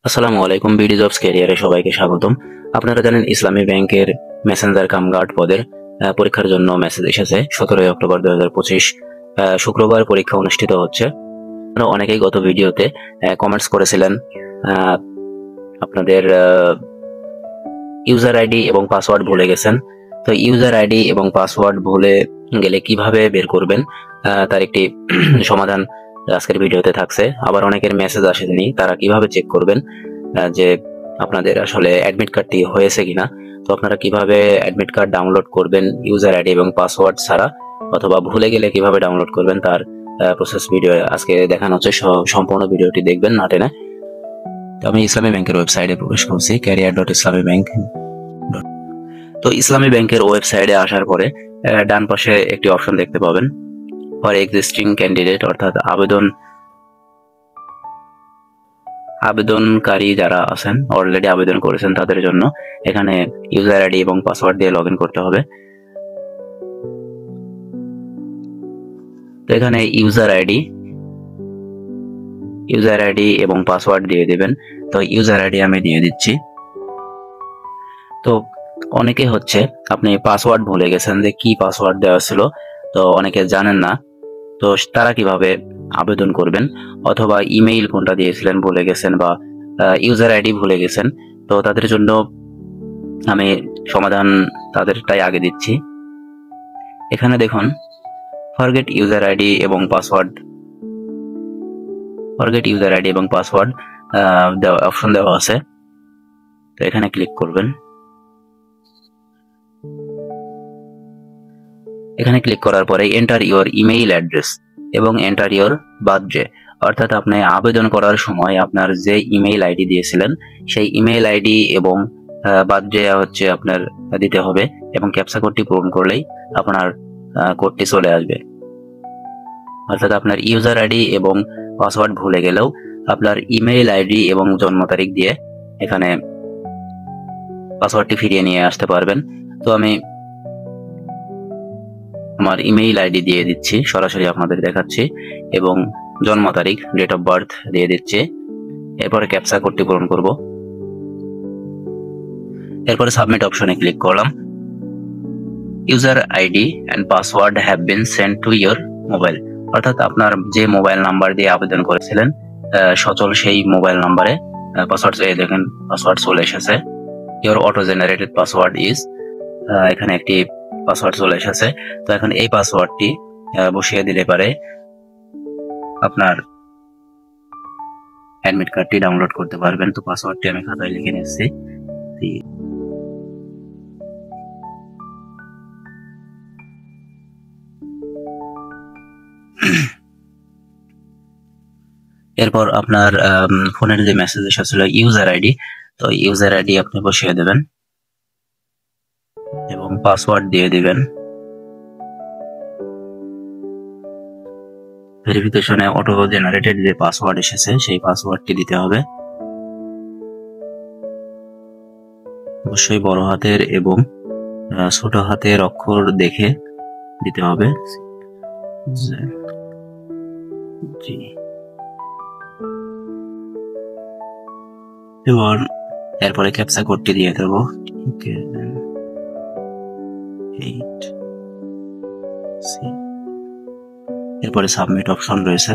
আসসালামু আলাইকুম, BD jobs ক্যারিয়ারে সবাইকে স্বাগতম। আপনারা জানেন ইসলামী ব্যাংকের মেসেঞ্জার কাম গার্ড পদের পরীক্ষার জন্য মেসেজ এসেছে 17 অক্টোবর 2025 শুক্রবার পরীক্ষা অনুষ্ঠিত হচ্ছে। আপনারা অনেকেই গত ভিডিওতে কমেন্টস করেছিলেন আপনাদের ইউজার আইডি এবং পাসওয়ার্ড ভুলে গেছেন। তো ইউজার আইডি এবং পাসওয়ার্ড ভুলে গেলে কিভাবে বের করবেন তার একটি সমাধান আজকের ভিডিওতে থাকছে। আবার অনেকের মেসেজ আসেনি, তারা কিভাবে চেক করবেন যে আপনাদের আসলে অ্যাডমিট কার্ডটি হয়েছে কিনা। তো আপনারা কিভাবে অ্যাডমিট কার্ড ডাউনলোড করবেন ইউজার আইডি এবং পাসওয়ার্ড ছাড়া, অথবা ভুলে গেলে কিভাবে ডাউনলোড করবেন তার প্রসেস ভিডিও আজকে দেখানো হচ্ছে। সম্পূর্ণ ভিডিওটি দেখবেন না টেনে। তো আমি ইসলামী ব্যাংকের ওয়েবসাইটে প্রবেশ করছি, career.islamibank। তো ইসলামী ব্যাংকের ওয়েবসাইটে আসার পরে ডান পাশে একটি অপশন দেখতে পাবেন, ফর এক্সিস্টিং ক্যান্ডিডেট, অর্থাৎ আবেদনকারী যারা আছেন, অলরেডি আবেদন করেছেন তাদের জন্য এখানে ইউজার আইডি এবং পাসওয়ার্ড দিয়ে লগ ইন করতে হবে। তো এখানে ইউজার আইডি এবং পাসওয়ার্ড দিয়ে দিবেন। তো ইউজার আইডি আমি দিয়ে দিচ্ছি। তো অনেকে হচ্ছে আপনি পাসওয়ার্ড ভুলে গেছেন, যে কি পাসওয়ার্ড দেওয়া ছিল, তো অনেকে জানেন না। তো তারা কিভাবে আবেদন করবেন, অথবা ইমেইল কোনটা দিয়েছিলেন ভুলে গেছেন, বা ইউজার আইডি ভুলে গেছেন, তো তাদের জন্য আমি সমাধান তাদেরটাই আগে দিচ্ছি। এখানে দেখুন ফরগেট ইউজার আইডি এবং পাসওয়ার্ড অপশন দেওয়া আছে। তো এখানে ক্লিক করবেন। এখানে ক্লিক করার পরে এন্টার ইওর ইমেইল অ্যাড্রেস এবং এন্টার ইওর বার্থডে, অর্থাৎ আপনি আবেদন করার সময় আপনার যে ইমেইল আইডি দিয়েছিলেন সেই ইমেইল আইডি এবং বার্থডে হচ্ছে আপনার দিতে হবে, এবং ক্যাপচা কোডটি পূরণ করলেই আপনার কোডটি চলে আসবে। অর্থাৎ আপনার ইউজার আইডি এবং পাসওয়ার্ড ভুলে গেলেও আপনার ইমেইল আইডি এবং জন্ম তারিখ দিয়ে এখানে পাসওয়ার্ডটি ফিরিয়ে নিয়ে আসতে পারবেন। তো আমি আমার ইমেইল আইডি দিয়ে দিচ্ছি, সরাসরি আপনাদের দেখাচ্ছি, এবং জন্ম তারিখ, ডেট অফ বার্থ দিয়ে দিচ্ছি। এরপরে ক্যাপচা কোডটি পূরণ করব। এরপরে সাবমিট অপশনে ক্লিক করলাম। User ID and password have been send to your mobile, অর্থাৎ আপনার যে মোবাইল নাম্বার দিয়ে আবেদন করেছিলেন সচল সেই মোবাইল নাম্বারে পাসওয়ার্ড, দেখেন পাসওয়ার্ড চলে এসেছে। Your auto generated password is, এখানে একটি পাসওয়ার্ড চলে এসেছে। তো এখন এই পাসওয়ার্ডটি বসিয়ে দিলে পারে আপনার অ্যাডমিট কার্ডটি ডাউনলোড করতে পারবেন। তো পাসওয়ার্ডটি আমি খাতায় লিখে নিচ্ছি। এরপর আপনার ফোনের যে মেসেজ এসেছিল ইউজার আইডি, তো ইউজার আইডি আপনি বসিয়ে দেবেন এবং পাসওয়ার্ড দিয়ে দিবেন। ভেরিফিকেশনে অটো জেনারেটেড যে পাসওয়ার্ড এসেছে সেই পাসওয়ার্ডটি দিতে হবে, অবশ্যই বড় হাতের এবং ছোট হাতের অক্ষর দেখে দিতে হবে। এবং এরপরে ক্যাপচা কোডটি দিয়ে দেবো। এরপরে সাবমিট অপশন রয়েছে,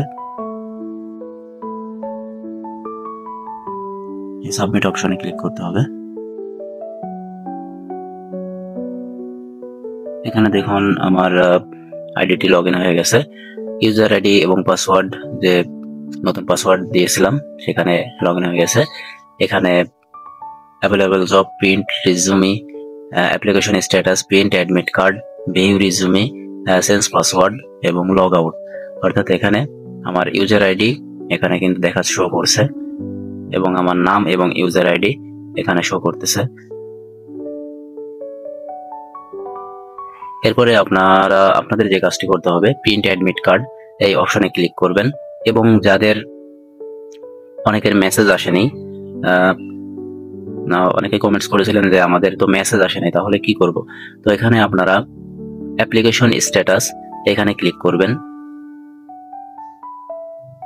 এই সাবমিট অপশনে ক্লিক করতে হবে। এখানে দেখুন আমার আইডিটি লগ ইন হয়ে গেছে। ইউজার আইডি এবং পাসওয়ার্ড, যে নতুন পাসওয়ার্ড দিয়েছিলাম সেখানে লগ ইন হয়ে গেছে। এখানে available job, print resume, application status, print admit card, view resume, change password এবং লগ আউট, অর্থাৎ এখানে আমার ইউজার আইডি এখানে কিন্তু দেখা শো করছে, এবং আমার নাম এবং ইউজার আইডি এখানে শো করতেছে। এরপরে আপনাদের যে কাজটি করতে হবে, প্রিন্ট অ্যাডমিট কার্ড এই অপশনে ক্লিক করবেন। এবং যাদের অনেকের মেসেজ আসেনি, অনেকে কমেন্টস করেছিলেন যে আমাদের তো মেসেজ আসেনি, তাহলে কি করব। তো এখানে আপনারা অ্যাপ্লিকেশন স্ট্যাটাস এখানে ক্লিক করবেন।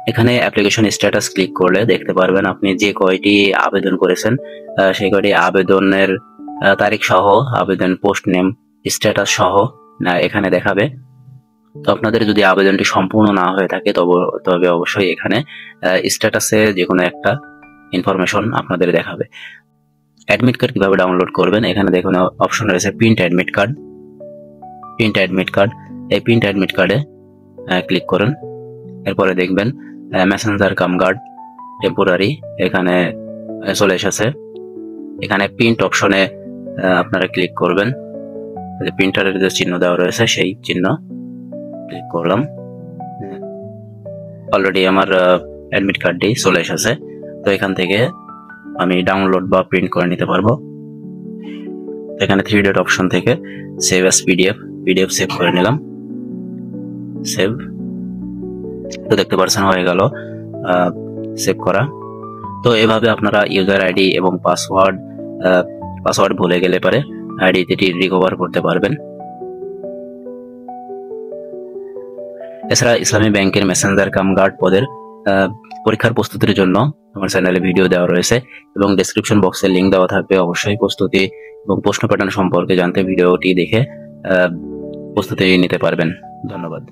এখানে অ্যাপ্লিকেশন স্ট্যাটাস ক্লিক করলে দেখতে পারবেন আপনি যে কয়টি আবেদন করেছেন সেই কয়টি আবেদনের তারিখ সহ, আবেদন পোস্ট নেম, স্ট্যাটাস সহ এখানে দেখাবে। তো আপনাদের যদি আবেদনটি সম্পূর্ণ না হয়ে থাকে তবে অবশ্যই এখানে স্ট্যাটাসে যে কোনো একটা ইনফরমেশন আপনাদের দেখাবে। অ্যাডমিট কার্ড কিভাবে ডাউনলোড করবেন, এখানে দেখুন অপশন রয়েছে print admit card. Print admit card, এই প্রিন্ট অ্যাডমিট কার্ডে ক্লিক করুন। এরপরে দেখবেন মেসেঞ্জার কাম গার্ড টেম্পোরারি এখানে চলে এসেছে। এখানে প্রিন্ট অপশনে আপনারা ক্লিক করবেন। প্রিন্টারের যে চিহ্ন দেওয়া রয়েছে সেই চিহ্ন ক্লিক করলাম। অলরেডি আমার অ্যাডমিট কার্ডটি চলে এসেছে। তো এখান থেকে আমি ডাউনলোড বা প্রিন্ট করে নিতে পারবো। এখানে 3 ডট অপশন থেকে সেভ অ্যাজ পিডিএফ সেভ করে নিলাম। সেভ, তো দেখতে পাচ্ছেন হয়ে গেল সেভ করা। তো এভাবে আপনারা ইউজার আইডি এবং পাসওয়ার্ড ভুলে গেলে পরে আইডি রিকভার করতে পারবেন। এছাড়া ইসলামী ব্যাংকের মেসেঞ্জার কাম গার্ড পদের পরীক্ষার প্রস্তুতির জন্য আমার চ্যানেলে ভিডিও দেওয়া রয়েছে এবং ডেসক্রিপশন বক্সে লিংক দেওয়া থাকবে। অবশ্যই প্রস্তুতি এবং প্রশ্ন প্যাটার্ন সম্পর্কে জানতে ভিডিওটি দেখে প্রস্তুতি নিতে পারবেন। ধন্যবাদ।